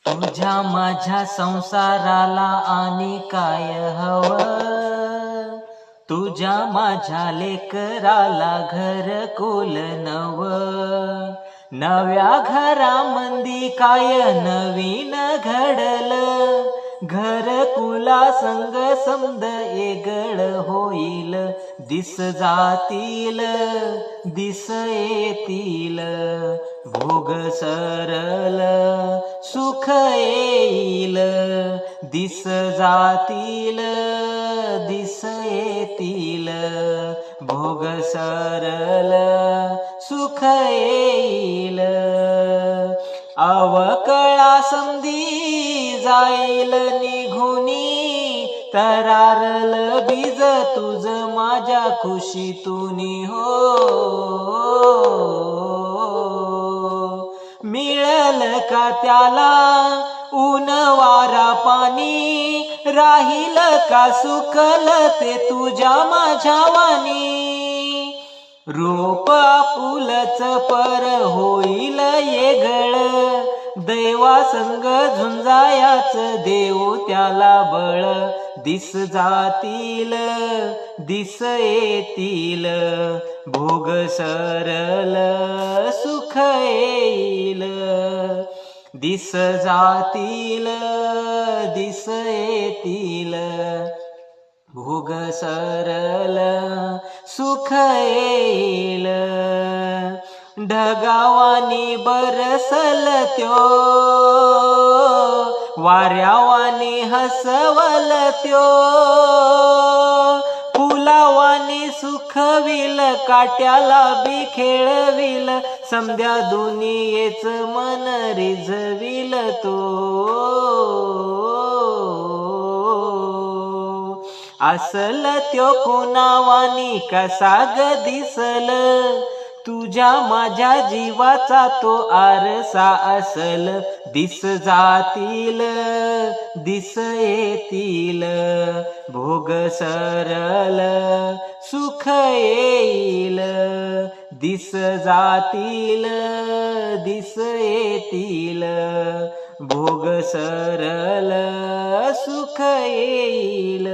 तुझ्या माझ्या संसाराला आणि काय हवं? तुझ्या माझ्या लेकराला घरकुल नव. नव्या घरामंदी काय नवीन घडलं? घरकुला संग समद एगळ होईल. दिस जातील दिस येतील, भोग सरल सुख येईल. दिस जातील दिस येतील, भोग सरल सुख येईल. अवकळा समधी जाईल निघुनी, तरारल बीज तुझ माझ्या खुशीतूनी हो. मिळल का त्याला ऊन वारा पाणी, राहील का सुकल ते तुझ्या माझ्या वाणी. रोप आपुलच पर होईल येगळ, दैवा संग झुंजायाच देऊ त्याला बळ. दिस जातील दिस येतील, भोग सरल सुख येईल. दिस जातील दिस येतील, भोग सरल सुख येईल. ढगावानी बरसल त्यो, वाऱ्यावानी हसवल त्यो. फुलावानी सुखविल, काट्याला बी खेळविल. समद्या दुनियेच मन रिझविल तो. असल त्यो कुणावानी कसा ग दिसल? तुझ्या माझ्या जीवाचा तो आरसा असल. दिस जातील दिस येतील, भोग सरल सुख येईल. दिस जातील दिस येतील, भोग सरल सुख येईल.